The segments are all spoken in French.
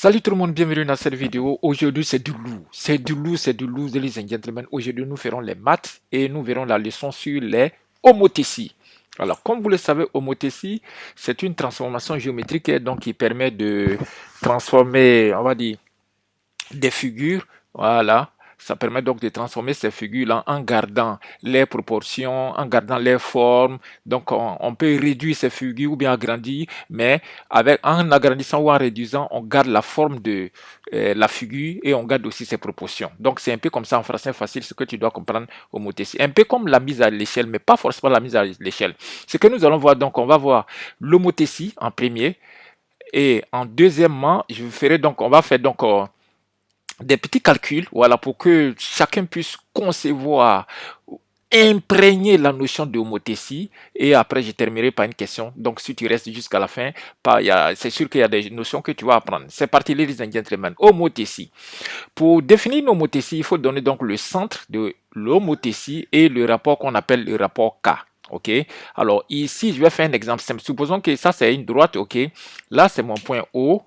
Salut tout le monde, bienvenue dans cette vidéo. Aujourd'hui, c'est du lourd. C'est du lourd, c'est du lourd, ladies and gentlemen. Aujourd'hui, nous ferons les maths et nous verrons la leçon sur les homothéties. Alors, comme vous le savez, homothétie, c'est une transformation géométrique donc qui permet de transformer, on va dire, des figures. Voilà. Ça permet donc de transformer ces figures-là en gardant les proportions, en gardant les formes. Donc, on peut réduire ces figures ou bien agrandir, mais en agrandissant ou en réduisant, on garde la forme de la figure et on garde aussi ses proportions. Donc, c'est un peu comme ça en français facile, ce que tu dois comprendre au homothétie. Un peu comme la mise à l'échelle, mais pas forcément la mise à l'échelle. Ce que nous allons voir, donc, on va voir l'homothétie en premier. Et en deuxièmement, on va faire donc des petits calculs, voilà, pour que chacun puisse concevoir, imprégner la notion de homothétie. Et après, je terminerai par une question. Donc, si tu restes jusqu'à la fin, c'est sûr qu'il y a des notions que tu vas apprendre. C'est parti, ladies and gentlemen. Homothétie. Pour définir une homothétie, il faut donner donc le centre de l'homothétie et le rapport qu'on appelle le rapport K. OK? Alors, ici, je vais faire un exemple simple. Supposons que ça, c'est une droite. OK? Là, c'est mon point O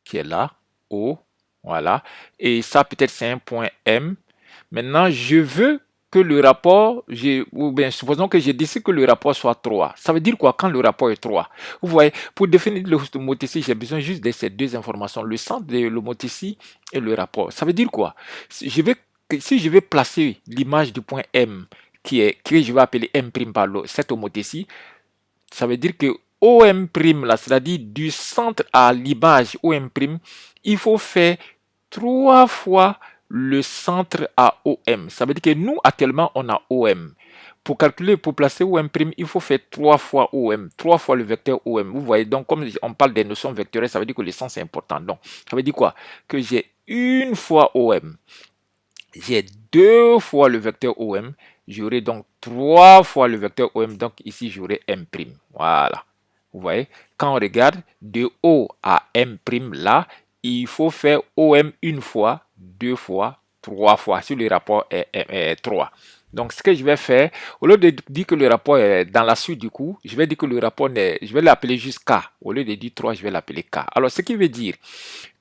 qui est là. O. Voilà. Et ça, peut-être, c'est un point M. Maintenant, je veux que le rapport, ou bien supposons que j'ai décidé que le rapport soit 3. Ça veut dire quoi quand le rapport est 3? Vous voyez, pour définir l'homothétie, j'ai besoin juste de ces deux informations, le centre de l'homothétie et le rapport. Ça veut dire quoi? Si je vais placer l'image du point M, que je vais appeler M' par cette homothétie, ça veut dire que OM', là, c'est-à-dire du centre à l'image OM', il faut faire 3 fois le centre à OM. Ça veut dire que nous, actuellement, on a OM. Pour calculer, pour placer OM', il faut faire 3 fois OM, 3 fois le vecteur OM. Vous voyez, donc, comme on parle des notions vectorielles, ça veut dire que le sens est important. Donc, ça veut dire quoi? Que j'ai une fois OM, j'ai 2 fois le vecteur OM, j'aurai donc 3 fois le vecteur OM, donc ici, j'aurai M'. Voilà. Vous voyez, quand on regarde de O à M' là, il faut faire OM une fois, 2 fois, 3 fois, si le rapport est 3. Donc, ce que je vais faire, au lieu de dire que le rapport est dans la suite du coup, je vais dire que le rapport est, je vais l'appeler juste K. Au lieu de dire 3, je vais l'appeler K. Alors, ce qui veut dire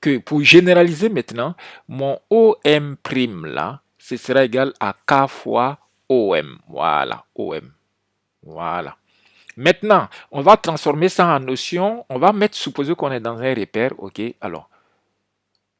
que pour généraliser maintenant, mon OM' là, ce sera égal à K fois OM. Voilà, OM. Voilà. Maintenant, on va transformer ça en notion. On va supposer qu'on est dans un repère. OK, alors,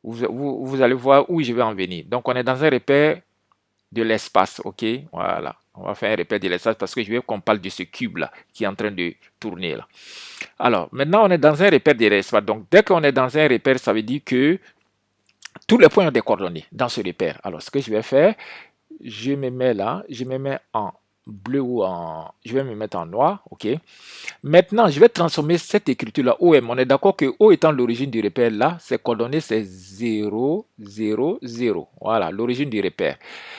vous allez voir où je vais en venir. Donc, on est dans un repère de l'espace. OK, voilà. On va faire un repère de l'espace parce que je veux qu'on parle de ce cube-là qui est en train de tourner là. Alors, maintenant, on est dans un repère de l'espace. Donc, dès qu'on est dans un repère, ça veut dire que tous les points ont des coordonnées dans ce repère. Alors, ce que je vais faire, je me mets là, je me mets en bleu ou je vais me mettre en noir, ok. Maintenant, je vais transformer cette écriture-là, OM. On est d'accord que O étant l'origine du repère là, ses coordonnées c'est 0, 0, 0. Voilà, l'origine du repère.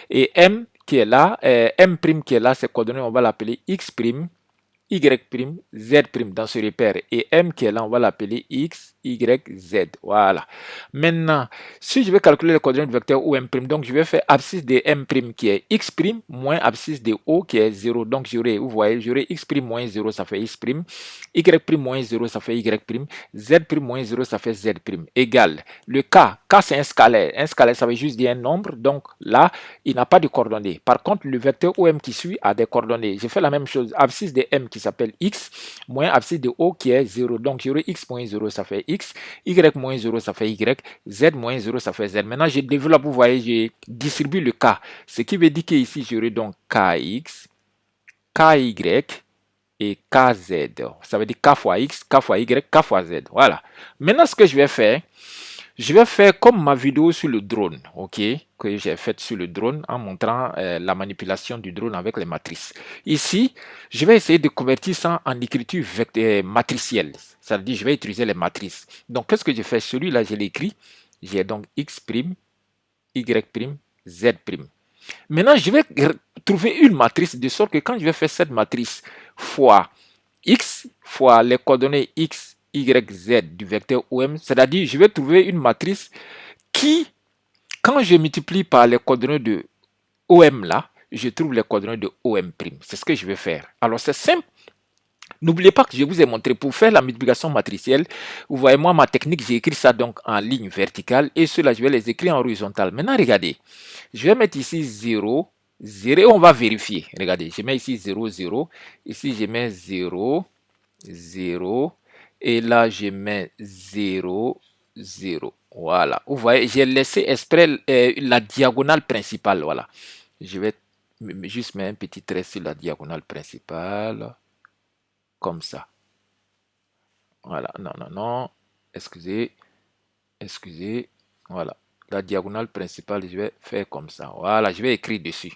Et M qui est là, M' qui est là, ses coordonnées, on va l'appeler X', Y', Z' dans ce repère. Et M qui est là, on va l'appeler X, Y, Z. Voilà. Maintenant, si je vais calculer les coordonnées du vecteur OM', donc je vais faire abscisse de M' qui est X' moins abscisse de O qui est 0. Donc j'aurai, vous voyez, j'aurai X' moins 0, ça fait X'. Y' moins 0, ça fait Y'. Z' moins 0, ça fait Z'. Égal. Le K c'est un scalaire. Un scalaire, ça veut juste dire un nombre. Donc là, il n'a pas de coordonnées. Par contre, le vecteur OM qui suit a des coordonnées. Je fais la même chose. Abscisse de M qui s'appelle X, moins abscisse de O qui est 0. Donc, j'aurai X moins 0, ça fait X. Y moins 0, ça fait Y. Z moins 0, ça fait Z. Maintenant, je développe, vous voyez, je distribue le K. Ce qui veut dire qu'ici, j'aurai donc KX, KY et KZ. Ça veut dire K fois X, K fois Y, K fois Z. Voilà. Maintenant, ce que je vais faire comme ma vidéo sur le drone, ok, que j'ai faite sur le drone en montrant la manipulation du drone avec les matrices. Ici, je vais essayer de convertir ça en écriture matricielle. Ça veut dire je vais utiliser les matrices. Donc, qu'est-ce que je fais? Celui-là, je l'écris. J'ai donc X', Y', Z'. Maintenant, je vais trouver une matrice de sorte que quand je vais faire cette matrice fois X fois les coordonnées X, Y, Z du vecteur OM, c'est-à-dire je vais trouver une matrice qui, quand je multiplie par les coordonnées de OM là, je trouve les coordonnées de OM'. C'est ce que je vais faire. Alors c'est simple. N'oubliez pas que je vous ai montré pour faire la multiplication matricielle. Vous voyez, moi, ma technique, j'ai écrit ça donc en ligne verticale et cela, je vais les écrire en horizontal. Maintenant, regardez, je vais mettre ici 0, 0 et on va vérifier. Regardez, je mets ici 0, 0. Ici, je mets 0, 0. Et là, je mets 0, 0. Voilà. Vous voyez, j'ai laissé exprès la diagonale principale. Voilà. Je vais juste mettre un petit trait sur la diagonale principale. Comme ça. Voilà. Non, non, non. Excusez. Excusez. Voilà. La diagonale principale, je vais faire comme ça. Voilà. Je vais écrire dessus.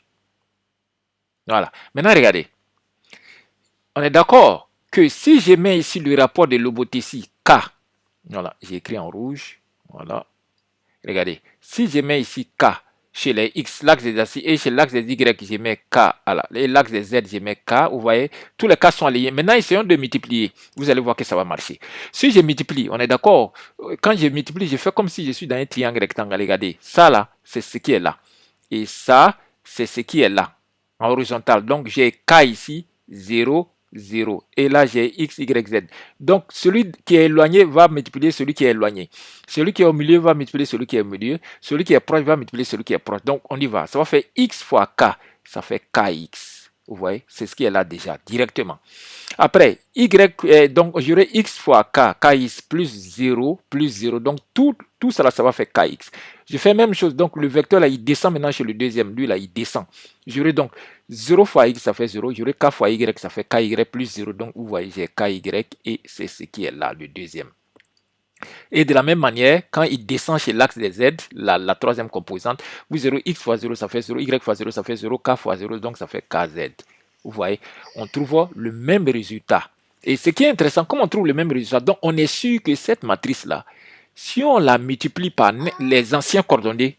Voilà. Maintenant, regardez. On est d'accord que si je mets ici le rapport de Lobotessi K, voilà, j'ai écrit en rouge, voilà, regardez, si je mets ici K chez les X, l'axe des axes, et chez l'axe des Y, je mets K, et l'axe des Z, je mets K, vous voyez, tous les cas sont alignés. Maintenant, essayons de multiplier, vous allez voir que ça va marcher. Si je multiplie, on est d'accord, quand je multiplie, je fais comme si je suis dans un triangle rectangle, regardez, ça là, c'est ce qui est là, et ça, c'est ce qui est là, en horizontal. Donc, j'ai K ici, 0, 0. Et là, j'ai X, Y, Z. Donc, celui qui est éloigné va multiplier celui qui est éloigné. Celui qui est au milieu va multiplier celui qui est au milieu. Celui qui est proche va multiplier celui qui est proche. Donc, on y va. Ça va faire X fois K. Ça fait KX. Vous voyez, c'est ce qui est là déjà, directement. Après, Y, donc j'aurai X fois K, KX plus 0, plus 0. Donc, tout cela, ça va faire KX. Je fais la même chose. Donc, le vecteur, là, il descend maintenant chez le deuxième. Lui, là, il descend. J'aurai donc 0 fois X, ça fait 0. J'aurai K fois Y, ça fait KY plus 0. Donc, vous voyez, j'ai KY et c'est ce qui est là, le deuxième. Et de la même manière, quand il descend chez l'axe des Z, la troisième composante, vous aurez X fois 0, ça fait 0. Y fois 0, ça fait 0. K fois 0, donc ça fait KZ. Vous voyez, on trouve le même résultat. Et ce qui est intéressant, comme on trouve le même résultat, donc on est sûr que cette matrice-là, si on la multiplie par les anciens coordonnées,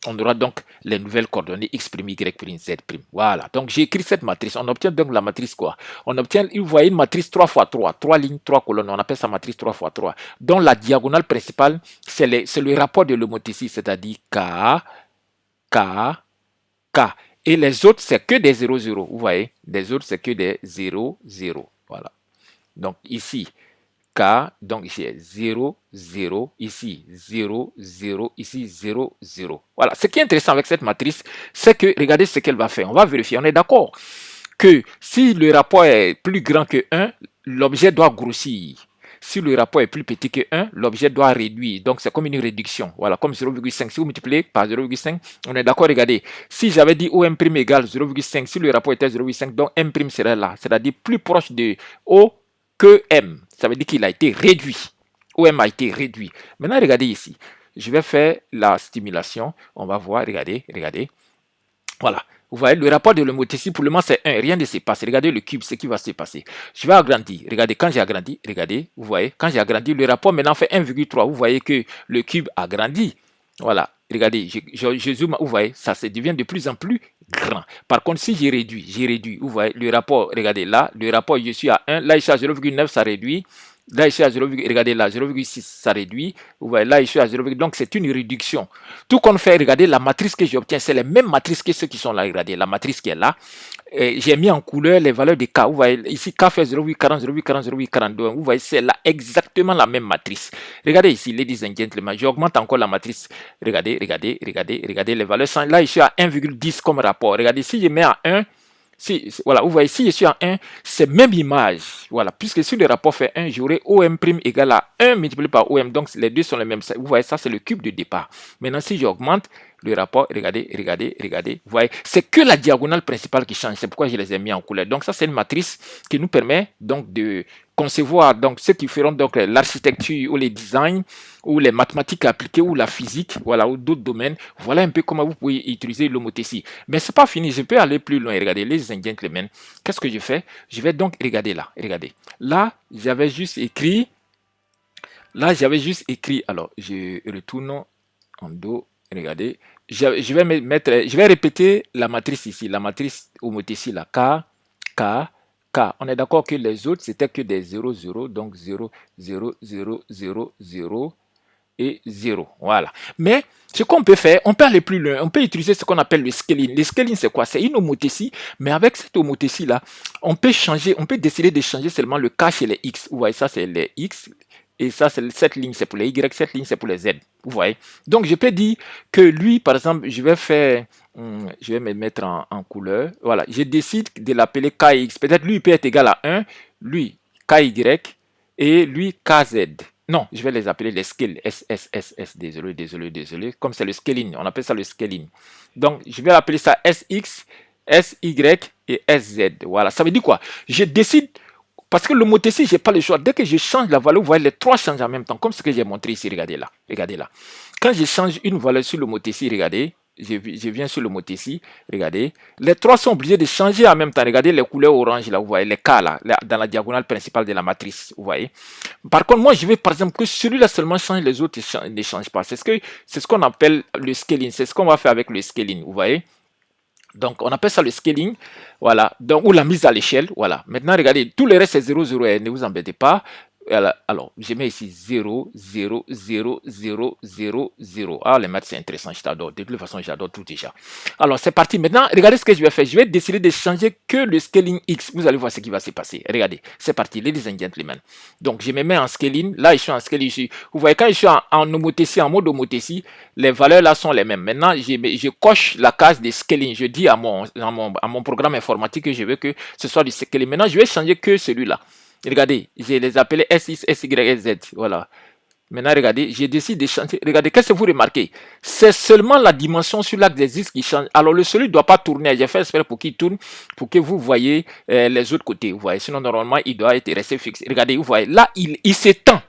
on aura donc les nouvelles coordonnées x', y', z'. Voilà, donc j'ai écrit cette matrice. On obtient donc la matrice quoi? On obtient, vous voyez, une matrice 3 x 3, 3 lignes, 3 colonnes. On appelle ça matrice 3 x 3. Donc la diagonale principale, c'est le rapport de l'homothétie, c'est-à-dire K, K, K. Et les autres, c'est que des 0, 0. Vous voyez, les autres, c'est que des 0, 0. Voilà. Donc ici, K, donc j'ai 0, 0, ici 0, 0, ici 0, 0. Voilà, ce qui est intéressant avec cette matrice, c'est que, regardez ce qu'elle va faire. On va vérifier, on est d'accord que si le rapport est plus grand que 1, l'objet doit grossir. Si le rapport est plus petit que 1, l'objet doit réduire. Donc, c'est comme une réduction. Voilà, comme 0,5. Si vous multipliez par 0,5, on est d'accord, regardez. Si j'avais dit OM' égale 0,5, si le rapport était 0,5, donc M' serait là. C'est-à-dire plus proche de O que M. Ça veut dire qu'il a été réduit. OM a été réduit. Maintenant, regardez ici. Je vais faire la stimulation. On va voir, regardez, regardez. Voilà. Vous voyez, le rapport de l'homothétie, pour le moment, c'est 1. Rien ne se passe. Regardez le cube, ce qui va se passer. Je vais agrandir. Regardez, quand j'ai agrandi, regardez, vous voyez, quand j'ai agrandi, le rapport maintenant fait 1,3. Vous voyez que le cube a grandi. Voilà. Regardez, je zoome, vous voyez, ça se devient de plus en plus grand. Par contre, si j'ai réduit, vous voyez, le rapport, regardez là, le rapport, je suis à 1, là, je suis à 0,9, ça réduit. Là, je suis à 0, regardez là, 0,6, ça réduit. Vous voyez, là, je suis à 0, donc c'est une réduction. Tout qu'on fait, regardez, la matrice que j'obtiens, c'est les mêmes matrices que ceux qui sont là. Regardez, la matrice qui est là. J'ai mis en couleur les valeurs de K. Vous voyez, ici, K fait 0,40, 0,40, 0,42. Vous voyez, c'est là exactement la même matrice. Regardez ici, ladies and gentlemen, j'augmente encore la matrice. Regardez, regardez, regardez, regardez les valeurs. Là, je suis à 1,10 comme rapport. Regardez, si je mets à 1, voilà, vous voyez, si je suis à 1, c'est même image. Voilà, puisque si le rapport fait 1, j'aurai OM' égale à 1 multiplié par OM. Donc, les deux sont les mêmes. Vous voyez, ça, c'est le cube de départ. Maintenant, si j'augmente le rapport, regardez, regardez, regardez. Vous voyez, c'est que la diagonale principale qui change. C'est pourquoi je les ai mis en couleur. Donc, ça, c'est une matrice qui nous permet donc de concevoir donc ceux qui feront donc l'architecture ou les designs ou les mathématiques appliquées ou la physique, voilà, ou d'autres domaines. Voilà un peu comment vous pouvez utiliser l'homothétie. Mais c'est pas fini, je peux aller plus loin. Regardez, les gentlemen, qu'est-ce que je fais? Je vais donc regarder là, regardez. Là, j'avais juste écrit, alors je retourne en dos, regardez. Je vais répéter la matrice ici, la matrice homothétie là, K, K, K. On est d'accord que les autres, c'était que des 0, 0, donc 0, 0, 0, 0, 0. et 0. Voilà. Mais ce qu'on peut faire, on peut aller plus loin. On peut utiliser ce qu'on appelle le scaling. Le scaling, c'est quoi? C'est une homothétie, mais avec cette homothétie-là, on peut changer, on peut décider de changer seulement le K chez les X. Vous voyez, ça, c'est les X. Et ça, c'est cette ligne, c'est pour les Y, cette ligne, c'est pour les Z. Vous voyez? Donc, je peux dire que lui, par exemple, je vais faire, je vais me mettre en couleur. Voilà, je décide de l'appeler KX. Peut-être lui, il peut être égal à 1, lui, KY, et lui, KZ. Non, je vais les appeler les scales. Désolé, désolé, désolé. Comme c'est le scaling, on appelle ça le scaling. Donc, je vais appeler ça SX, SY et SZ. Voilà, ça veut dire quoi? Je décide, parce que l'homothétie, je n'ai pas le choix. Dès que je change la valeur, vous voyez, les trois changent en même temps, comme ce que j'ai montré ici. Regardez là, regardez là. Quand je change une valeur sur l'homothétie, regardez, je viens sur l'homothétie, regardez, les trois sont obligés de changer en même temps. Regardez les couleurs orange là, vous voyez, les K là, dans la diagonale principale de la matrice, vous voyez. Par contre, moi, je veux par exemple que celui-là seulement change, les autres ne changent pas. C'est ce qu'on appelle le scaling. C'est ce qu'on va faire avec le scaling, vous voyez. Donc, on appelle ça le scaling, voilà, donc, ou la mise à l'échelle, voilà. Maintenant, regardez, tout le reste c'est 0, 0, ne vous embêtez pas. Alors, je mets ici 0, 0, 0, 0, 0, 0. Ah, les maths, c'est intéressant, je t'adore. De toute façon, j'adore tout déjà. Alors, c'est parti. Maintenant, regardez ce que je vais faire. Je vais décider de changer que le scaling X. Vous allez voir ce qui va se passer. Regardez, c'est parti, ladies and gentlemen. Donc, je me mets en scaling. Là, je suis en scaling ici. Vous voyez, quand je suis en homothétie, en mode homothétie, les valeurs là sont les mêmes. Maintenant, je coche la case de scaling. Je dis à mon programme informatique que je veux que ce soit du scaling. Maintenant, je vais changer que celui-là. Regardez, je les appelle S6, SY, Z. Voilà. Maintenant, regardez, je décide de changer. Regardez, qu'est-ce que vous remarquez? C'est seulement la dimension sur l'axe des X qui change. Alors, le solide ne doit pas tourner. J'ai fait exprès pour qu'il tourne, pour que vous voyez les autres côtés. Vous voyez, sinon, normalement, il doit être resté fixe. Regardez, vous voyez, là, il s'étend.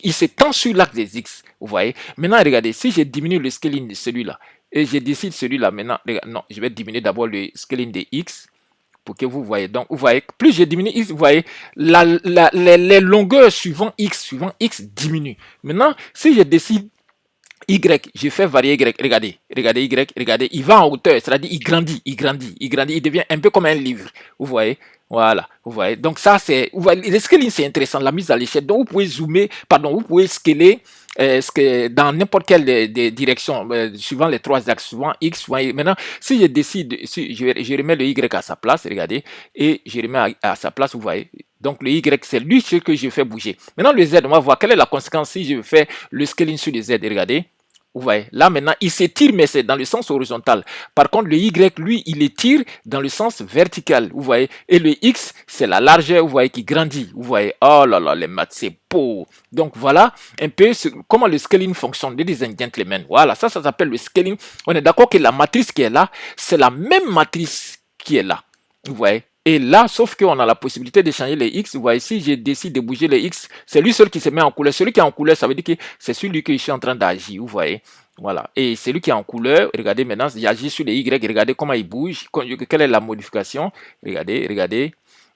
Il s'étend sur l'axe des X. Vous voyez. Maintenant, regardez, si je diminue le scaling de celui-là, et je décide celui-là, maintenant, regardez, non, je vais diminuer d'abord le scaling de X. Pour que vous voyez. Donc, vous voyez, plus je diminue X, vous voyez, les longueurs suivant X diminuent. Maintenant, si je décide Y, je fais varier Y. Regardez, regardez Y, regardez, il va en hauteur, c'est-à-dire il grandit, il devient un peu comme un livre. Vous voyez, voilà, vous voyez. Donc ça, c'est, vous voyez, le scaling, c'est intéressant, la mise à l'échelle. Donc vous pouvez zoomer, pardon, vous pouvez scaler dans n'importe quelle des directions, suivant les trois axes, souvent X, souvent Y. Maintenant, si je décide, si je remets le Y à sa place, regardez, et je remets à sa place, vous voyez. Donc le Y, c'est lui ce que je fais bouger. Maintenant, le Z, on va voir quelle est la conséquence si je fais le scaling sur le Z. Regardez. Vous voyez, là maintenant, il s'étire, mais c'est dans le sens horizontal. Par contre, le Y, lui, il étire dans le sens vertical. Vous voyez, et le X, c'est la largeur, vous voyez, qui grandit. Vous voyez, oh là là, les maths, c'est beau. Donc voilà un peu comment le scaling fonctionne, ladies and gentlemen. Voilà, ça s'appelle le scaling. On est d'accord que la matrice qui est là, c'est la même matrice qui est là. Vous voyez. Et là, sauf qu'on a la possibilité de changer les X. Vous voyez, si je décide de bouger les X, c'est lui seul qui se met en couleur. Celui qui est en couleur, ça veut dire que c'est celui que je suis en train d'agir. Vous voyez. Voilà. Et celui qui est en couleur, regardez maintenant, il agit sur les Y. Regardez comment il bouge. Quelle est la modification? Regardez, regardez.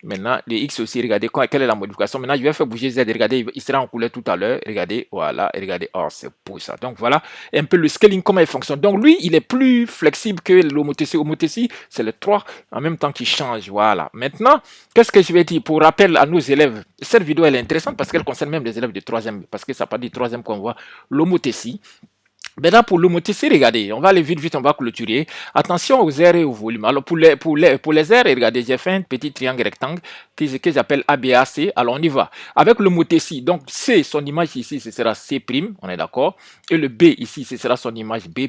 Maintenant, les X aussi, regardez quelle est la modification. Maintenant, je vais faire bouger Z. Regardez, il sera en couleur tout à l'heure. Regardez, voilà, regardez. Oh, c'est beau ça. Donc, voilà un peu le scaling, comment il fonctionne. Donc, lui, il est plus flexible que l'homothétie. L'homothétie, c'est les trois en même temps qui changent. Voilà. Maintenant, qu'est-ce que je vais dire pour rappel à nos élèves? Cette vidéo, elle est intéressante parce qu'elle concerne même les élèves de 3e, parce que ça parle du 3e qu'on voit l'homothétie. Maintenant, pour l'homothétie, regardez, on va aller vite, on va clôturer. Attention aux aires et aux volumes. Alors, pour les aires, regardez, j'ai fait un petit triangle rectangle que j'appelle ABAC. Alors, on y va. Avec l'homothétie, donc C, son image ici, ce sera C', on est d'accord. Et le B ici, ce sera son image B'.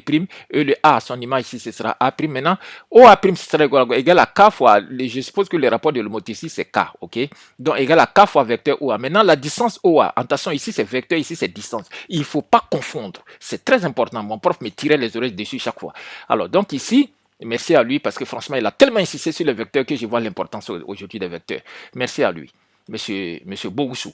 Et le A, son image ici, ce sera A'. Maintenant, OA', ce sera égal à K fois, je suppose que le rapport de l'homothétie, c'est K, ok? Donc, égal à K fois vecteur OA. Maintenant, la distance OA, attention, ici, c'est vecteur, ici, c'est distance. Il ne faut pas confondre. C'est très important. Mon prof me tirait les oreilles dessus chaque fois. Alors, donc ici, merci à lui parce que franchement, il a tellement insisté sur les vecteurs que je vois l'importance aujourd'hui des vecteurs. Merci à lui, monsieur Bogoussou.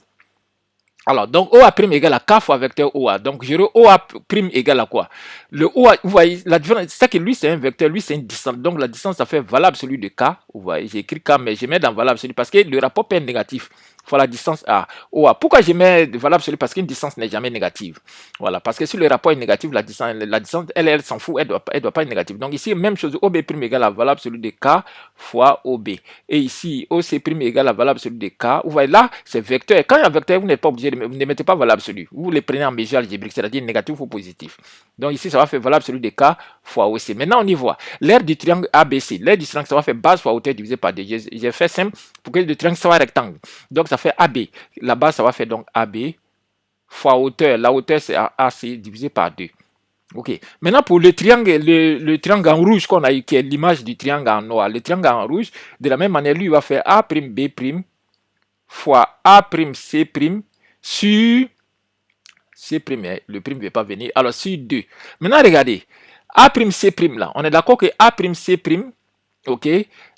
Alors, donc OA' égale à K fois vecteur OA. Donc, j'aurai OA' égale à quoi? Le OA, vous voyez, la différence, c'est que lui, c'est un vecteur, lui, c'est une distance. Donc, la distance, ça fait valable absolue de K. Vous voyez, j'ai écrit K, mais je mets dans valable absolue parce que le rapport P est négatif. fois la distance A. OA. Pourquoi je mets valeur absolue? Parce qu'une distance n'est jamais négative. Voilà, parce que si le rapport est négatif, la distance elle s'en fout, elle doit pas être négative. Donc ici, même chose, OB' égale la valeur absolue de K fois OB. Et ici, OC' égale la valeur absolue de K. Vous voyez là, c'est vecteur. Quand il y a vecteur, vous n'êtes pas obligé vous ne mettez pas valeur absolue. Vous les prenez en mesure algébrique, c'est-à-dire négatif ou positif. Donc ici, ça va faire valeur absolue de K fois OC. Maintenant, on y voit. L'aire du triangle ABC. L'aire du triangle, ça va faire base fois hauteur divisé par 2. J'ai fait simple pour que le triangle soit rectangle. Donc ça fait AB. La base, ça va faire donc AB fois hauteur. La hauteur, c'est AC divisé par 2. Ok. Maintenant, pour le triangle en rouge qu'on a eu, qui est l'image du triangle en noir, le triangle en rouge, de la même manière, lui, il va faire A'B' fois A'C' sur C', le prime ne veut pas venir, alors sur 2. Maintenant, regardez, A'C' là, on est d'accord que A'C', ok,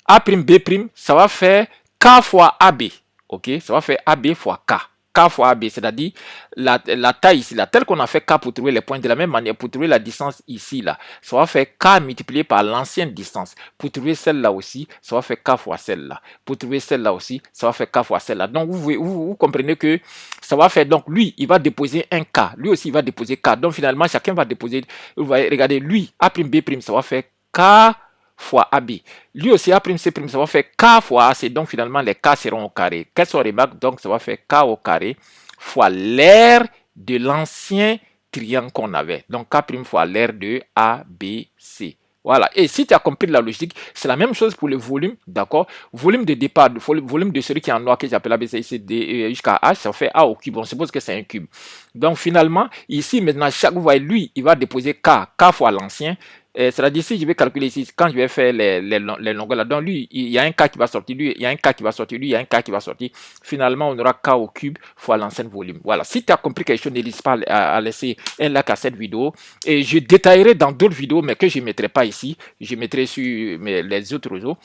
A'B', ça va faire K fois AB, ok, ça va faire AB fois K. K fois AB, c'est-à-dire la taille ici, là, telle qu'on a fait K pour trouver les points, de la même manière, pour trouver la distance ici, là, ça va faire K multiplié par l'ancienne distance. Pour trouver celle-là aussi, ça va faire K fois celle-là. Pour trouver celle-là aussi, ça va faire K fois celle-là. Donc, vous comprenez que ça va faire, donc, lui, il va déposer un K. Lui aussi, il va déposer K. Donc, finalement, chacun va déposer, vous voyez, regardez, lui, A'B', ça va faire K fois AB. Lui aussi, A'C', ça va faire K fois AC. Donc, finalement, les K seront au carré. Quelles sont les remarques? Donc, ça va faire K au carré fois l'aire de l'ancien triangle qu'on avait. Donc, K' fois l'aire de ABC. Voilà. Et si tu as compris la logique, c'est la même chose pour le volume, d'accord? Volume de départ, volume de celui qui est en noir, que j'appelle ABC, jusqu'à H, ça fait A au cube. On suppose que c'est un cube. Donc, finalement, ici, maintenant, vous voyez, lui, il va déposer K fois l'ancien. C'est-à-dire, si je vais calculer ici, quand je vais faire les longueurs là, donc lui, il y a un K qui va sortir, lui, il y a un K qui va sortir, lui, il y a un K qui va sortir. Finalement, on aura K au cube fois l'ancien volume. Voilà. Si tu as compris quelque chose, n'hésite pas à laisser un like à cette vidéo. Et je détaillerai dans d'autres vidéos, mais que je ne mettrai pas ici. Je mettrai sur les autres réseaux.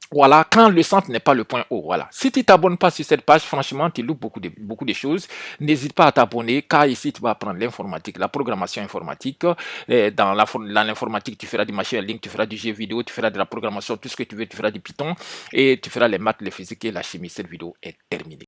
Voilà, quand le centre n'est pas le point haut. Voilà. Si tu ne t'abonnes pas sur cette page, franchement, tu loupes beaucoup de choses. N'hésite pas à t'abonner, car ici, tu vas apprendre l'informatique, la programmation informatique. Dans l'informatique, tu feras du machine learning, tu feras du jeu vidéo, tu feras de la programmation, tout ce que tu veux, tu feras du Python. Et tu feras les maths, les physiques et la chimie. Cette vidéo est terminée.